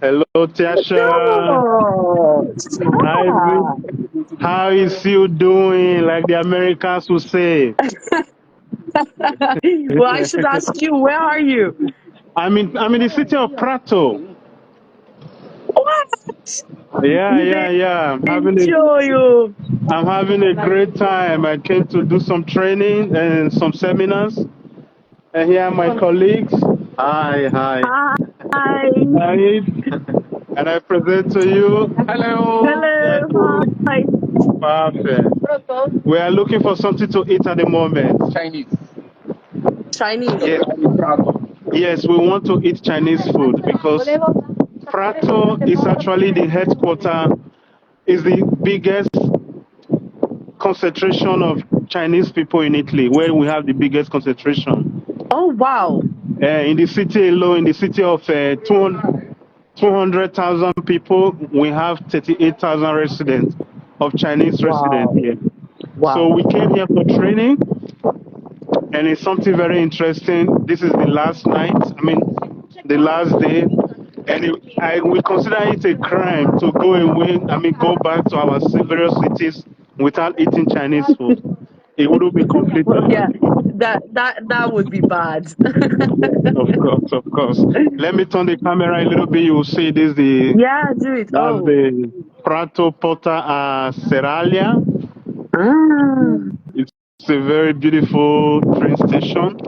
Hello, Tjasa. Oh, How is Sarah. how is you doing? Like the Americans would say. Well, I should ask you, where are you? I'm in the city of Prato. What? Yeah. Enjoy you. I'm having a great time. I came to do some training and some seminars. And here are my colleagues. Hi. Hi. Hi. And I present to you. Hello. Hello. Hi. Perfect. We are looking for something to eat at the moment. Chinese. Chinese. Yes. Yes, we want to eat Chinese food because Prato is actually the headquarter, is the biggest concentration of Chinese people in Italy, where we have the biggest concentration. Oh, wow. In the city alone, in the city of 200,000 people, we have 38,000 residents of Chinese residents Wow. here. So Wow. we came here for training, and it's something very interesting. This is the last night, the last day, and I will consider it a crime to go away, go back to our various cities without eating Chinese food. It wouldn't be complete. Well, yeah, that would be bad. Of course. Let me turn the camera a little bit. You will see this Yeah, do it. that's Oh. the Prato Porta a Seralia. Ah. It's a very beautiful train station,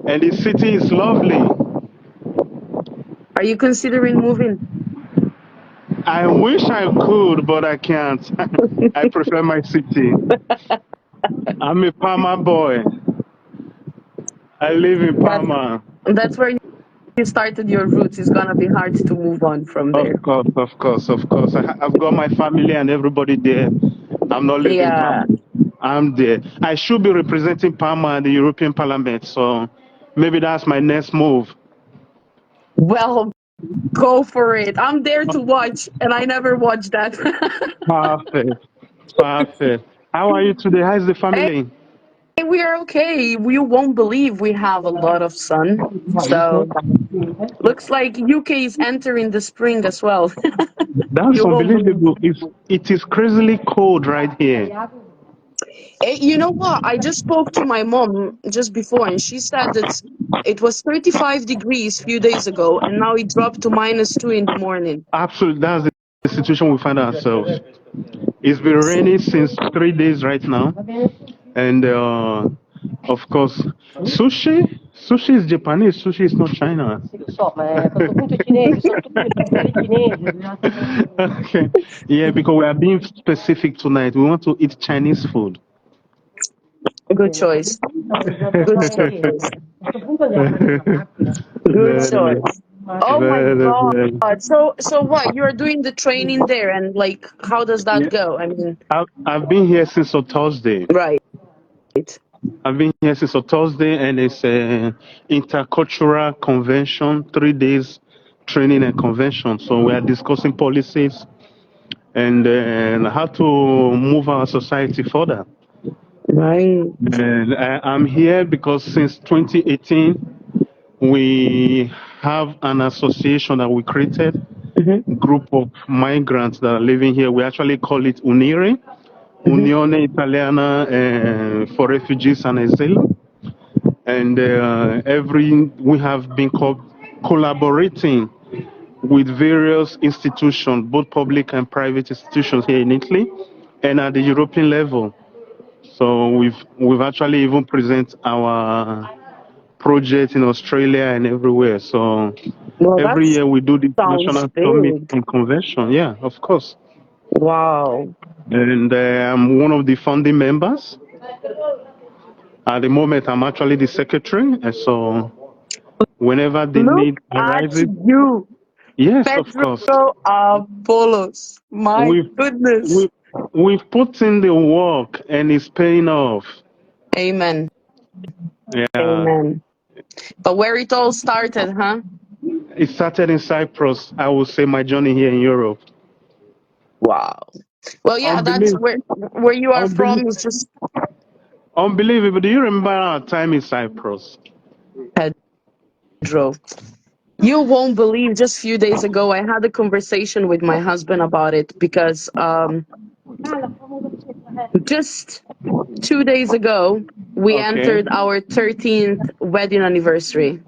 and the city is lovely. Are you considering moving? I wish I could, but I can't. I prefer my city. I'm a Parma boy. I live in That's Parma. that's where you started your roots. It's gonna be hard to move on from there. Of course. I've got my family and everybody there. I'm not living Yeah. Parma. I'm there. I should be representing Parma in the European Parliament, so maybe that's my next move. Well, go for it. I'm there to watch, and I never watch that. Perfect. Perfect. How are you today? How's the Hey, family? we are okay. You won't believe we have a lot of sun. So looks like UK is entering the spring as well. That's You won't believe. unbelievable. It is crazily cold right here. You know what? I just spoke to my mom just before, and she said that it was 35 degrees a few days ago, and now it dropped to -2 in the morning. Absolutely, that's the situation we find ourselves. It's been raining since 3 days right now, and of course, sushi. Sushi is Japanese. Sushi is not China. Sì, lo so, ma a questo punto i cinesi sono tutti dei pizzeri cinesi. Okay. Yeah, because we are being specific tonight. We want to eat Chinese food. Good choice. Good choice. A questo punto andiamo a prendere una macchina. Good Very, choice. Oh my God. very. So what? You're doing the training there, and like, how does that Yeah, go? I mean, I've been here since a Thursday. right. I've been here since a Thursday, and it's a intercultural convention, 3 days training and convention. So we are discussing policies and how to move our society further. Right. And I'm here because since 2018, we have an association that we created, Mm-hmm. group of migrants that are living here. We actually call it UNIRE, Mm-hmm. Unione Italiana for Refugees and Asylum. And we have been collaborating with various institutions, both public and private institutions here in Italy, and at the European level. So we've actually even present our project in Australia and everywhere. So Well, that every year we do the sounds international summit big. and convention. Yeah, of course. Wow. And I'm one of the founding members. At the moment, I'm actually the secretary. And so whenever the Look need at arises, you, yes, of Pedro course, Apollos. My we've goodness. we we've put in the work and it's paying off. Amen. Yeah, Amen. But where it all started, huh? it started in Cyprus. I would say my journey here in Europe. Wow. Well, yeah, that's Unbelievable, where you are from. Is unbelievable, just unbelievable. Do you remember our time in Cyprus? Pedro. You won't believe, just a few days ago, I had a conversation with my husband about it because just 2 days ago, we Okay. entered our 13th wedding anniversary.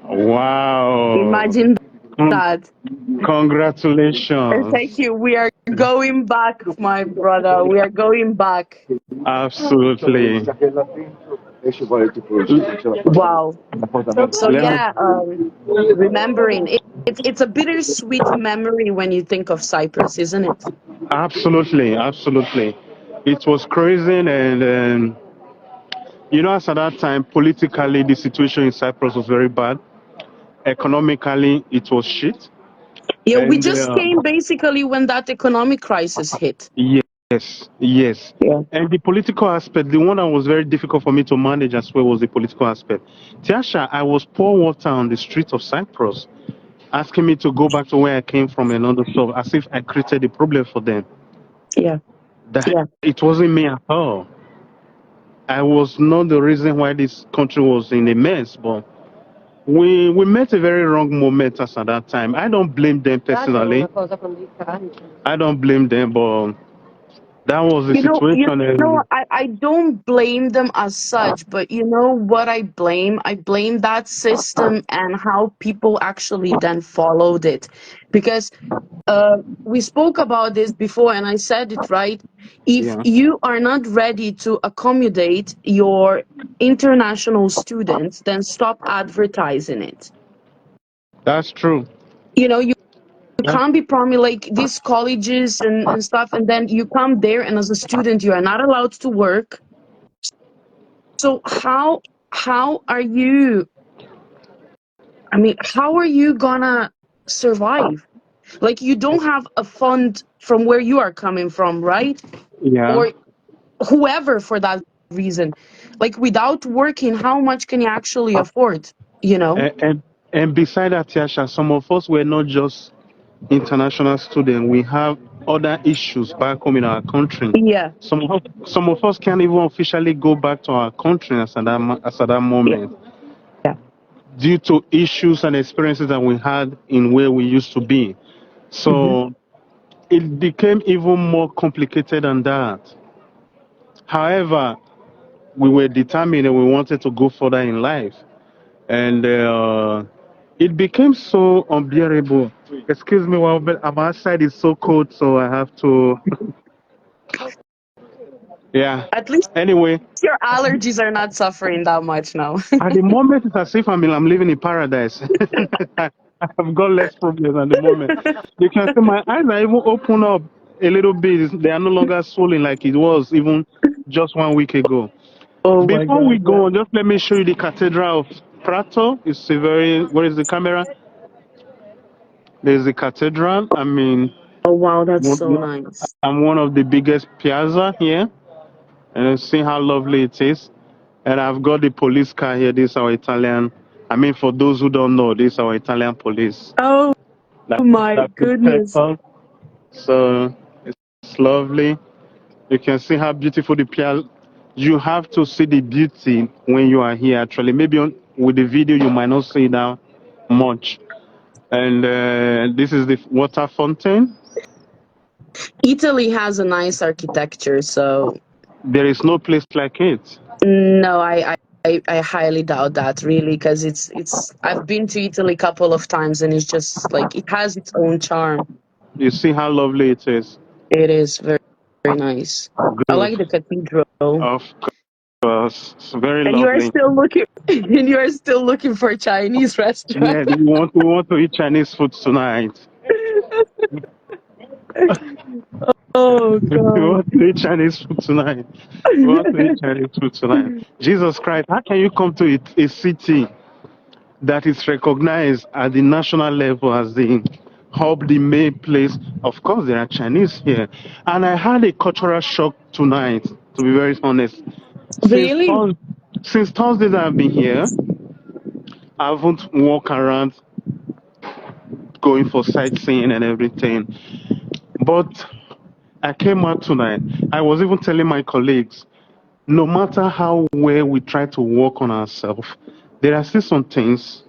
Wow. Imagine Con- that. Thank Congratulations. you. We are going back, my brother. We are going back. Absolutely. Wow. So Let me. yeah, remembering it's a bittersweet memory when you think of Cyprus, isn't it? Absolutely, absolutely. It was crazy, and as at that time, politically, the situation in Cyprus was very bad. Economically, it was shit. Yeah, we And just came basically when that economic crisis hit. yes, yes. Yeah. And the political aspect, the one that was very difficult for me to manage as well was the political aspect. Tiasha, I was pouring water on the streets of Cyprus, asking me to go back to where I came from and other stuff, as if I created a problem for them. Yeah. That Yeah. it wasn't me at all. I was not the reason why this country was in a mess, but we met a very wrong moment as at that time. I don't blame them personally. I don't blame them, but that was the You situation. And I don't blame them as such, but you know what I blame? I blame that system and how people actually then followed it. Because we spoke about this before and I said it right. If yeah, you are not ready to accommodate your international students, then stop advertising it. that's true. You That, can't be promised like these colleges and stuff, and then you come there and as a student you are not allowed to work. So how are you, I mean, how are you gonna survive? Like you don't have a fund from where you are coming from, right? yeah. Or whoever for that reason. Like without working, how much can you actually afford? You know? And beside that, Tiasha, some of us were not just international students. We have other issues back home in our country. Yeah, Some of us can't even officially go back to our country as at that yeah, moment yeah. due to issues and experiences that we had in where we used to be. Hmm. So it became even more complicated than that. However, we were determined and we wanted to go further in life. And it became so unbearable. Excuse me, well, but I'm outside, it's so cold, so I have to. Yeah. At least Anyway, your allergies are not suffering that much now. at the moment, it's as if I'm living in paradise. I've got less problems at the moment. You can see my eyes are even open up a little bit. They are no longer swollen like it was even just 1 week ago. Oh my Before we God, yeah. go on, just let me show you the Cathedral of Prato. It's a very, where is the camera? There's the cathedral. I mean, Oh wow, that's one- so nice. I'm one of the biggest piazza here, and you see how lovely it is. And I've got the police car here. This is our Italian. I mean, for those who don't know, this is our Italian police. Oh That my that protects goodness. us. So it's lovely. You can see how beautiful the piazza. You have to see the beauty when you are here. Actually, maybe with the video you might not see that much. And this is the water fountain. Italy has a nice architecture, so There is no place like it. no, I highly doubt that really, because it's I've been to Italy a couple of times and it's just like it has its own charm. You see how lovely it is. It is very, very nice. I Good. like the cathedral. Of course. It's very And you are lovely. still looking and you are still looking for a Chinese restaurant. Yeah, we want to eat Chinese food tonight. Oh We God. want to eat Chinese food tonight. We want to eat Chinese food tonight. Jesus Christ, how can you come to a city that is recognized at the national level as the hub, the main place? Of course, there are Chinese here. And I had a cultural shock tonight, to be very honest. Since, Really? Thurs- since Thursday that I've been here, I haven't walked around going for sightseeing and everything. But I came out tonight. I was even telling my colleagues, no matter how well we try to work on ourselves, there are still some things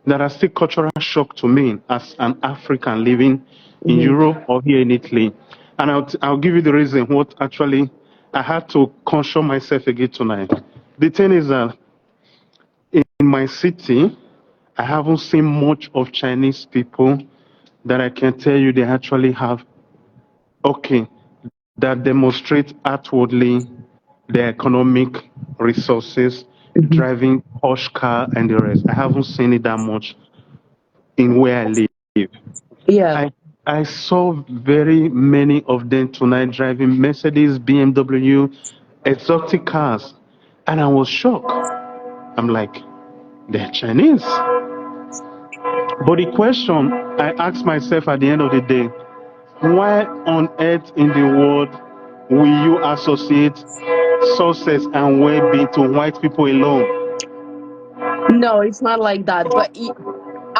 that are still cultural shock to me as an African living in Mhm. Europe or here in Italy. And I'll give you the reason what actually I had to console myself again tonight. The thing is that in my city, I haven't seen much of Chinese people that I can tell you they actually have, okay, that demonstrate outwardly their economic resources, Mhm. driving posh car and the rest. I haven't seen it that much in where I live. Yeah. I I saw very many of them tonight driving Mercedes, BMW, exotic cars, and I was shocked. I'm like, they're Chinese. But the question I asked myself at the end of the day, why on earth in the world will you associate success and well-being to white people alone? No, it's not like that. But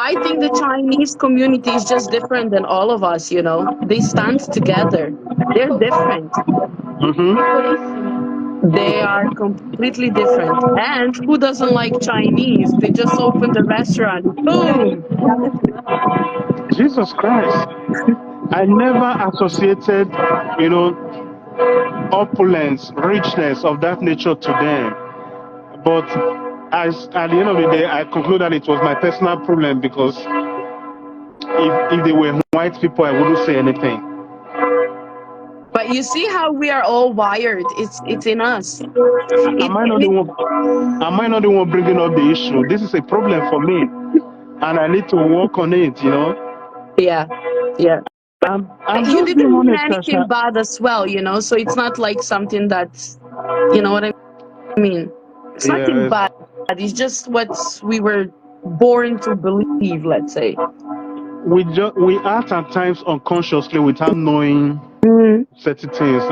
I think the Chinese community is just different than all of us, you know. They stand together. They're different. Hmm. They are completely different. And who doesn't like Chinese? They just opened a restaurant. Boom. Jesus Christ. I never associated, you know, opulence, richness of that nature to them. But at the end of the day, I conclude that it was my personal problem because if they were white people, I wouldn't say anything. But you see how we are all wired. It's in us. Am I not the one? Am I not the one bringing up the issue? This is a problem for me, and I need to work on it. You know. Yeah. Yeah. I'm You just being didn't mean honest, anything Tasha. bad as well, you know, so it's not like something that's, you know what I mean? It's nothing Yes, bad. It's just what we were born to believe, let's say. we act at times unconsciously without knowing Mm. certain things.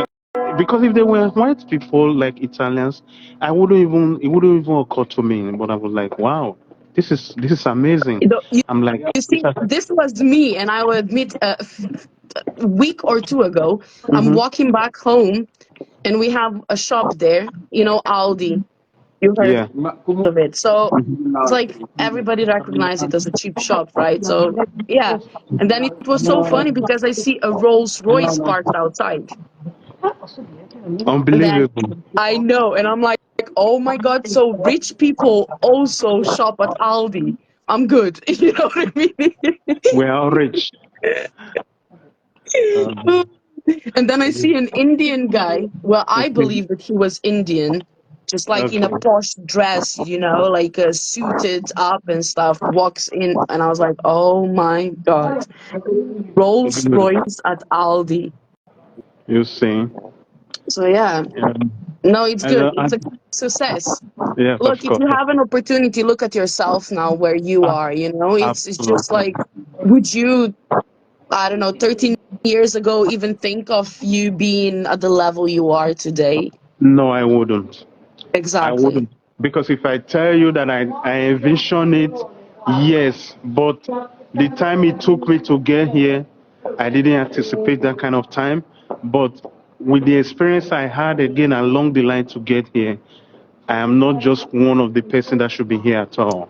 Because if they were white people like Italians, I wouldn't even it wouldn't even occur to me. But I was like, wow, this is amazing. You know, I'm like, you see, this was me, and I will admit, a week or two ago, I'm mm-hmm. walking back home, and we have a shop there, you know, Aldi. You heard Yeah. of it. So it's like everybody recognized it as a cheap shop, right? So yeah. And then it was so funny because I see a Rolls Royce parked outside. And then Unbelievable. I know, and I'm like, oh my God, so rich people also shop at Aldi. I'm good. You know what I mean? We're all rich. And then I see an Indian guy. Well, I believe that he was Indian, just like in a Okay. posh dress, you know, like suited up and stuff, walks in. And I was like, oh my God, Rolls Royce at Aldi. You see. So, yeah, Yeah. no, it's And, good. It's a success. yes, of Look, if course. you have an opportunity, look at yourself now where you Ah, are, you know, it's just absolutely. like, would you, I don't know, 13 years ago even think of you being at the level you are today? No, I wouldn't. I Exactly. wouldn't. Because if I tell you that I envision it, yes, but the time it took me to get here, I didn't anticipate that kind of time. But with the experience I had again along the line to get here, I am not just one of the person that should be here at all.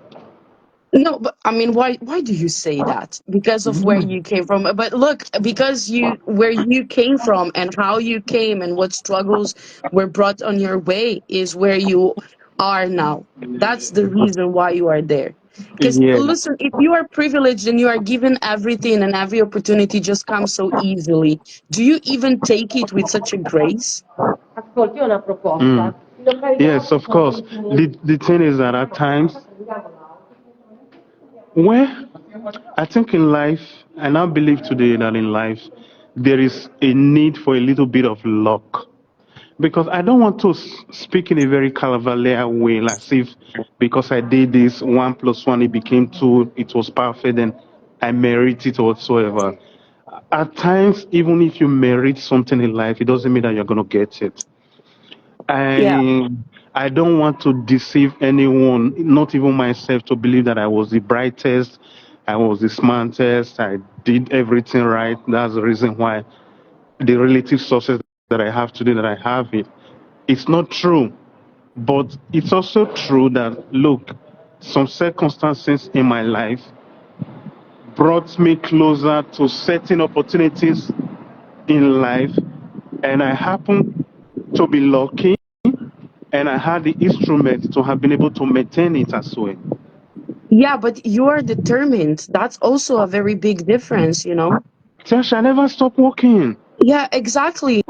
No, but I mean, why do you say that? Because of where you came from. But look, because you where you came from and how you came and what struggles were brought on your way is where you are now. That's the reason why you are there. Because Yeah. listen, if you are privileged and you are given everything and every opportunity just comes so easily, do you even take it with such a grace? Ascolti una proposta. Mm. Yes, of course. The thing is that at times, well, I think in life, and I believe today that in life, there is a need for a little bit of luck. Because I don't want to speak in a very cavalier way, as if because I did this, one plus one, it became two, it was perfect, and I merit it whatsoever. At times, even if you merit something in life, it doesn't mean that you're going to get it. Yeah. I I don't want to deceive anyone, not even myself, to believe that I was the brightest, I was the smartest, I did everything right. That's the reason why the relative success that I have today, that I have it. It's not true, but it's also true that look, some circumstances in my life brought me closer to certain opportunities in life, and I happened to be lucky, and I had the instrument to have been able to maintain it as well. Yeah, but you are determined. That's also a very big difference, you know? Tasha, I never stop working. Yeah, exactly.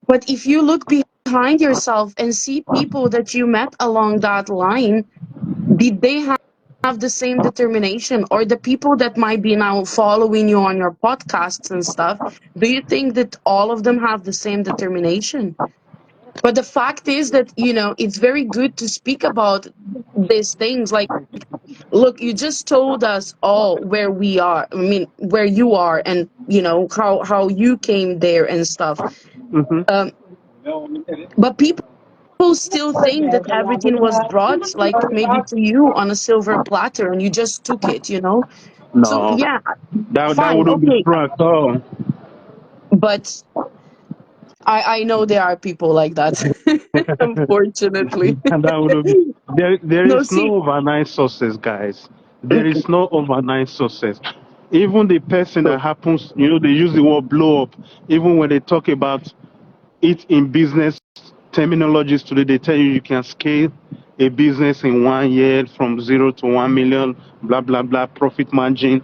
But if you look behind yourself and see people that you met along that line, did they have the same determination? Or the people that might be now following you on your podcasts and stuff, do you think that all of them have the same determination? But the fact is that, you know, it's very good to speak about these things. Like, look, you just told us all where we are. I mean, where you are, and you know how you came there and stuff. Hmm. Um, but people still think that everything was brought, like maybe to you on a silver platter, and you just took it. You know. So No, yeah, that fine, wouldn't be okay. true at all. But I know there are people like that, unfortunately. And that would be there No, is see. no overnight success, guys. There Mm, is no overnight success. Even the person true. that happens, they use the word blow up. Even when they talk about it in business terminologies today, they tell you can scale a business in 1 year from 0 to 1 million, blah blah blah, profit margin.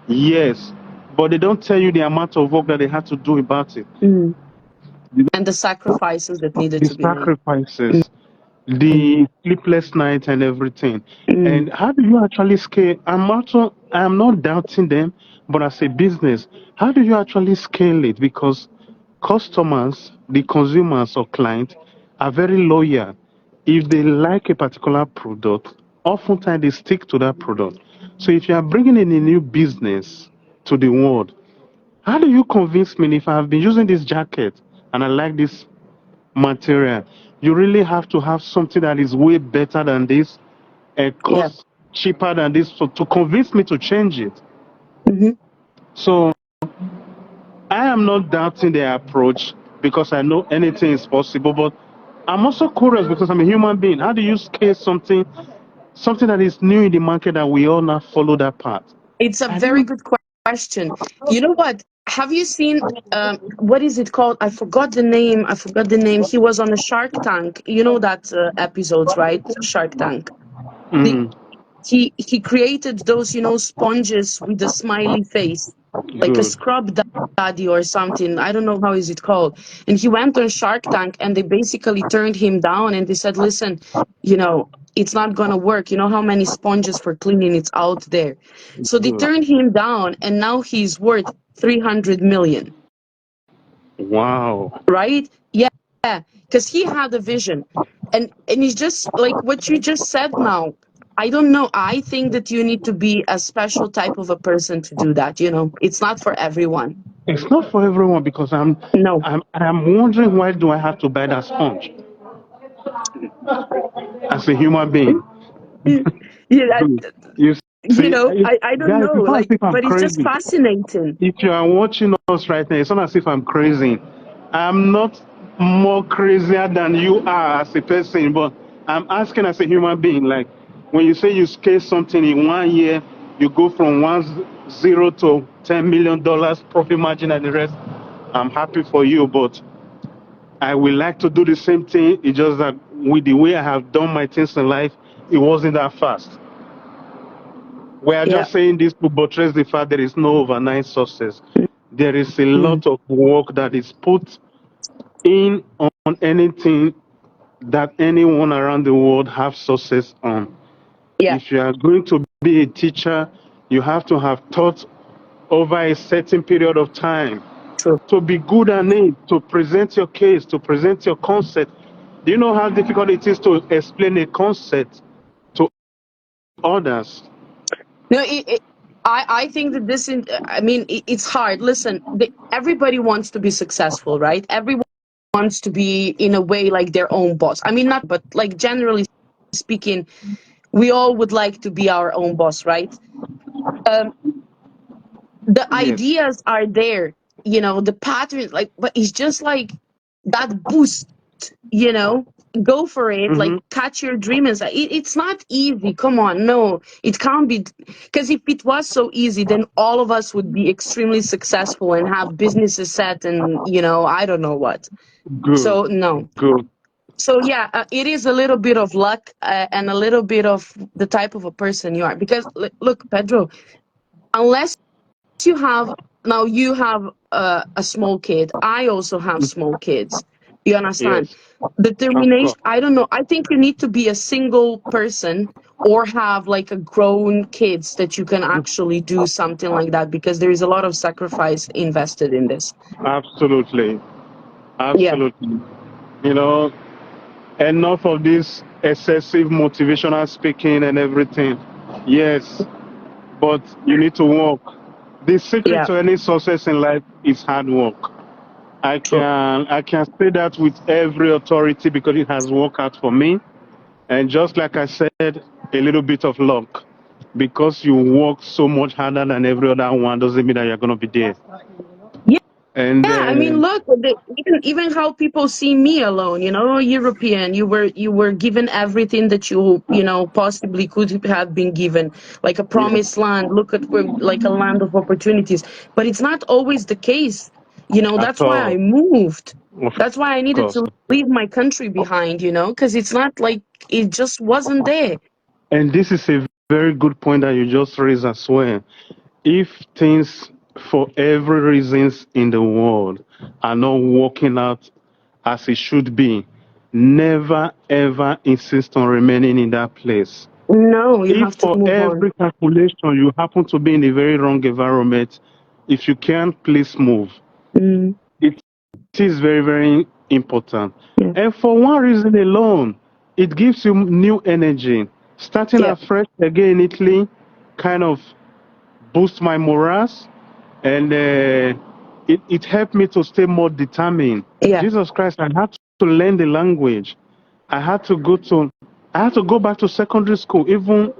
Yes, but they don't tell you the amount of work that they had to do about it. Mm. And the sacrifices that needed The to be made. Mm, sacrifices, the sleepless nights and everything. mm. And how do you actually scale? I'm not doubting them, but as a business, how do you actually scale it? Because customers, the consumers or clients are very loyal. If they like a particular product, oftentimes they stick to that product. So if you are bringing in a new business to the world, how do you convince me if I have been using this jacket and I like this material? You really have to have something that is way better than this and Yeah. cost cheaper than this to convince me to change it. Hmm. So I am not doubting their approach because I know anything is possible, but I'm also curious because I'm a human being. How do you scale something that is new in the market that we all now follow that path? It's a I very don't. good question. You know what? Have you seen what is it called? I forgot the name. I forgot the name. He was on a Shark Tank. You know that episodes, right? Shark Tank. The, Mm, he created those, you know, sponges with a smiley face, like a good. scrub daddy or something. I don't know how is it called. And he went on Shark Tank, and they basically turned him down, and they said, listen, you know, it's not gonna work. You know how many sponges for cleaning it's out there. So they Good. turned him down, and now he's worth 300 million, Wow. right? Yeah, because he had a vision. And it's just like what you just said now. I don't know. I think that you need to be a special type of a person to do that, you know. It's not for everyone. It's not for everyone because No. I'm wondering why do I have to buy that sponge as a human being? Yeah, Good. You you see, know, I don't guys, know, it's not as like, if I'm but it's just crazy. fascinating. If you are watching us right now, it's not as if I'm crazy. I'm not more crazier than you are as a person, but I'm asking as a human being. Like when you say you scale something in 1 year, you go from 1 0 to $10 million profit margin and the rest. I'm happy for you, but I would like to do the same thing. It's just that with the way I have done my things in life, it wasn't that fast. We are Yeah. just saying this to buttress the fact there is no overnight success. There is a Mm. lot of work that is put in on anything that anyone around the world have success on. Yeah. If you are going to be a teacher, you have to have taught over a certain period of time True. to be good at it, to present your case, to present your concept. Do you know how difficult it is to explain a concept to others? No, I think that this, I mean, it's hard. Listen, everybody wants to be successful, right? Everyone wants to be, in a way, like their own boss. I mean, not, but like generally speaking, we all would like to be our own boss, right? Um, the Yes. ideas are there, you know, the patterns, like, but it's just like that boost, you know? go for it, like Mm-hmm. catch your dream. It's not easy, come on, no, it can't be, because if it was so easy, then all of us would be extremely successful and have businesses set, and I don't know what. Good. So no. Good. So yeah, it is a little bit of luck, and a little bit of the type of a person you are, because look, Pedro, unless you have, now you have a small kid, I also have small kids, you understand? Yes. Of Determination, course. I don't know, I think you need to be a single person or have like a grown kids that you can actually do something like that, because there is a lot of sacrifice invested in this. Absolutely. Yeah. Absolutely. You know, enough of this excessive motivational speaking and everything. Yes, but you need to work. The secret Yeah, to any success in life is hard work. true. I can say that with every authority because it has worked out for me. And just like I said, a little bit of luck. Because you work so much harder than every other one doesn't mean that you're gonna be there. And Yeah, I mean, look, even how people see me alone, European, you were given everything that you possibly could have been given, like a yes, promised land. Look at where, like a land of opportunities, but it's not always the case. at That's why I all, moved. of That's why I needed course. to leave my country behind, because it's not like it just wasn't there. And this is a very good point that you just raised as well. If things, for every reasons in the world, are not working out as it should be, never ever insist on remaining in that place. No, you If have to for move on. every calculation you happen to be in a very wrong environment, if you can't, please move. Mm, It is very, very important. yeah, And for one reason alone, it gives you new energy. Starting yeah, afresh again in Italy kind of boosts my morale, and it helped me to stay more determined. yeah, Jesus Christ, I had to learn the language. I had to go to, I had to go back to secondary school, even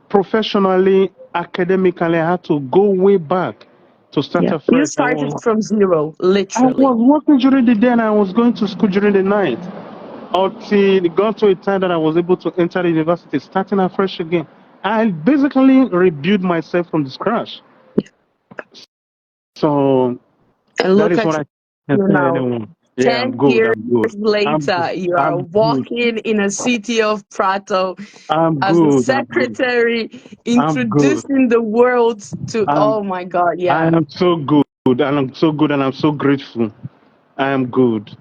professionally, academically. I had to go way back to start yeah. You afresh. started from zero, literally. Was working during the day and I was going to school during the night. Until it got to a time that I was able to enter the university, starting afresh again. I basically rebuilt myself from the scratch. So And that look is at what I can you tell now. anyone. Yeah, I'm 10 good. years I'm good. later, you are I'm good. walking in a city of Prato I'm as a good. I'm good. secretary, I'm good. introducing the world to, I'm, oh my God, I yeah. am so good. And I'm so good and I'm so grateful. I am good.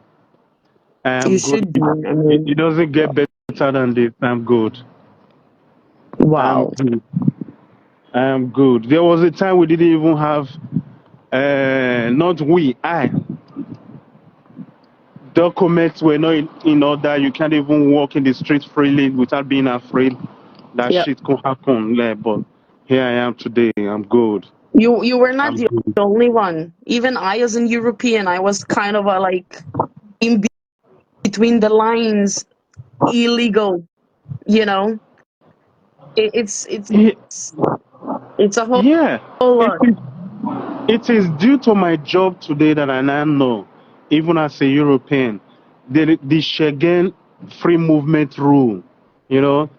I You am good. should be. I It mean, doesn't get better than this. I'm good. I'm wow. good. I am good. There was a time we didn't even have, not we, I. Documents were not in order. You can't even walk in the street freely without being afraid that Yeah. shit could happen. Like, but here I am today. I'm good. You were not I'm the good. only one. Even I, as an European, I was kind of a, like, in between the lines, illegal, you know? It, it's, it's, Ye- it's a Yeah, whole it lot. is. It is due to my job today that I now know, even as a European, the Schengen free movement rule. You know,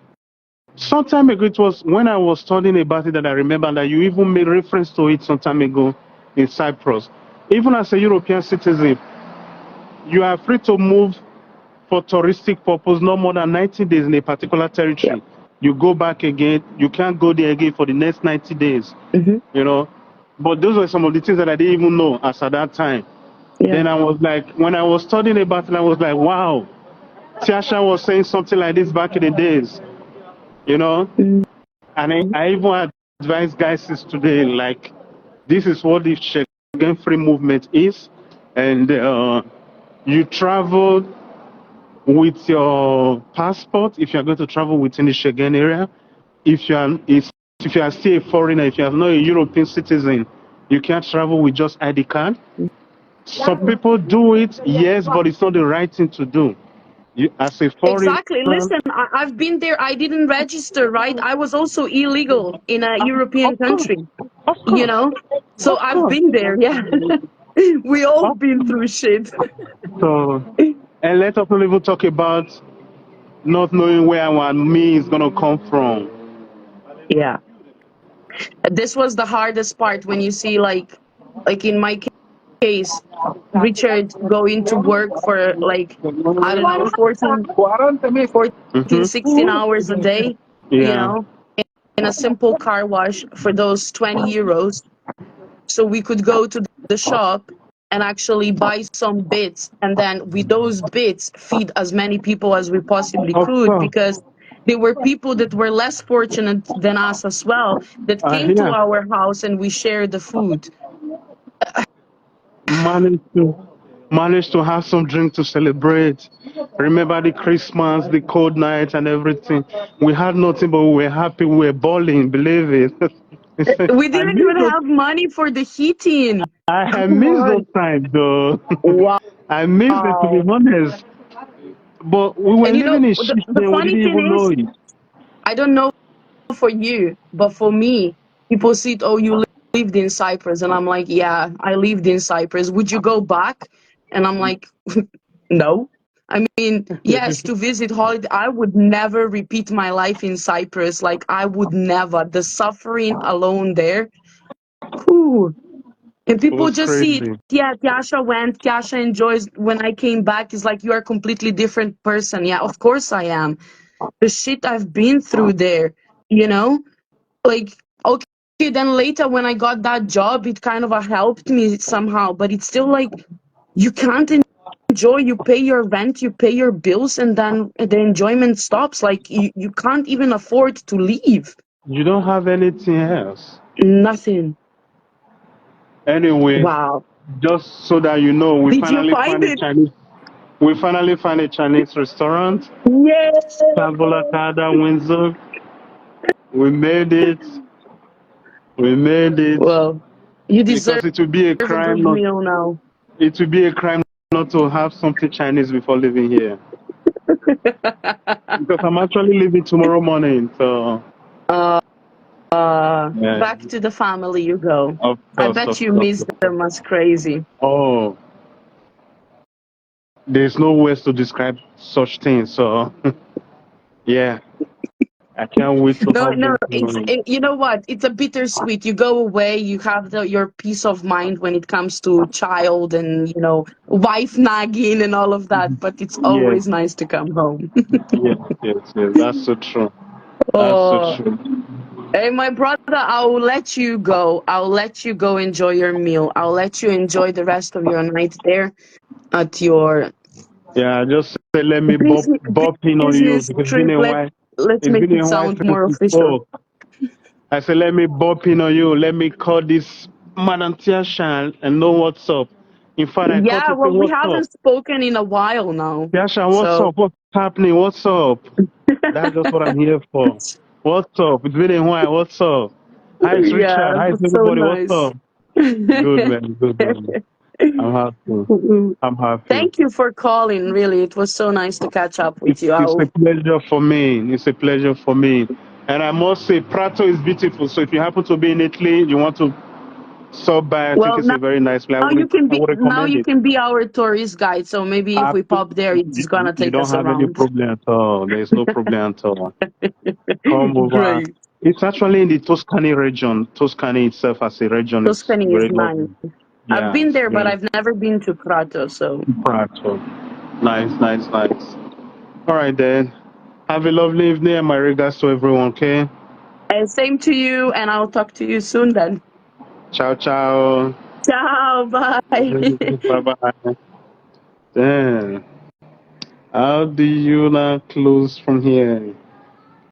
some time ago, it was when I was studying about it that I remember that you even made reference to it some time ago in Cyprus. Even as a European citizen, you are free to move for touristic purpose no more than 90 days in a particular Yeah. territory. You go back again, you can't go there again for the next 90 days, Hmm. you know. But those were some of the things that I didn't even know as at that time. Yeah. Then I was like, when I was studying about it, I was like, wow, Tjasa was saying something like this back in the days, you know. Mhm. And I even advise guys since today, like, this is what the Schengen free movement is. And you travel with your passport if you are going to travel within the Schengen area. If you are still a foreigner, if you are not a European citizen, you can't travel with just ID card. Some people do it, yes, but it's not the right thing to do. You, as a foreigner, Exactly. Listen, I've been there. I didn't register, right? I was also illegal in a European of course, country, of you course, know? So of I've course, been there. Yeah. We all of been through shit. So, And let us not even talk about not knowing where our meal is gonna come from. Yeah. This was the hardest part when you see like in my case, Richard going to work for like, I don't know, 16 Hmm. hours a day, you Yeah. know, in a simple car wash for those 20 euros. So we could go to the shop and actually buy some bits, and then with those bits feed as many people as we possibly Of could, course. because there were people that were less fortunate than us as well, that came to Yeah. our house and we shared the food. Managed to managed to have some drink to celebrate. Remember the Christmas, the cold nights and everything. We had nothing but we were happy, we were balling, believe it. We I didn't miss even those have money for the heating. I Come miss those on. times though. Wow. I miss it to be honest. But we were And living in shit the then we funny didn't thing even know is, it. I don't know for you, but for me, people see, oh, you lived in Cyprus. And I'm like, yeah, I lived in Cyprus. Would you go back? And I'm like, no. I mean, yes, to visit holiday, I would never repeat my life in Cyprus. Like, I would never. The suffering alone there. Whew. And It people was just see it. crazy. Yeah, Tjasa went, Tjasa enjoys. When I came back, it's like, you are a completely different person. Yeah, of course I am. The shit I've been through there, you know? Like, okay, then later when I got that job, it kind of helped me somehow, but it's still like, you can't enjoy. You pay your rent, you pay your bills, and then the enjoyment stops. Like, you can't even afford to leave. You don't have anything else. Nothing. Anyway, Wow. just so that you know, Did you find it? We finally found a Chinese restaurant, Yeah. Tavola Kada Windsor. We made it. We made it. Well, you deserve Because it would be a a crime good not meal now. it would be a crime not to have something Chinese before living here. Because I'm actually leaving tomorrow morning, so uh, yeah, back to the family you go. of I course, bet of you course, miss of course. them as crazy. Oh, there's no words to describe such things. So yeah, I can't wait to No, have no, them tomorrow. you know what? It's a bittersweet. You go away, you have your peace of mind when it comes to child and, wife nagging and all of that, but it's Yes, always nice to come home. yes, yes, yes. That's so true. That's so Oh, true. hey, my brother, I'll let you go. I'll let you go enjoy your meal. I'll let you enjoy the rest of your night there at your Yeah, just say let me bop in on you business because trip. Let's it's make been it a while sound since more we official. spoke. I said let me bop in on you. Let me call this Madam Tiasha and know what's up. In fact, I called Yeah, to say well, we what's up. haven't spoken in a while now. Tiasha, what's So, up? What's happening? What's up? That's just what I'm here for. What's up? It's been a while. What's up? Hi, it's yeah, Richard. it Hi, it's was so everybody. What's nice. up? Good man. Good man. I'm happy. I'm happy. Thank you for calling, really. It was so nice to catch up with you. It's a pleasure for me. It's a pleasure for me. And I must say, Prato is beautiful. So if you happen to be in Italy, you want to stop by, I think Well, it's a very nice place. I would now recommend you it. can be our tourist guide. So maybe if we pop there, it's gonna You take don't us have any around. problem at all. There's no problem at all. Come over. Great. It's actually in the Tuscany region. Tuscany itself as a region is Tuscany is very nice. lovely. I've Yeah, been it's there, but very I've never been to Prato. So, Prato. Nice, nice, nice. All right, then. Have a lovely evening and my regards to everyone, okay? and same to you. And I'll talk to you soon then. Ciao, ciao. Ciao. Bye. Bye bye. Then, how do you now close from here?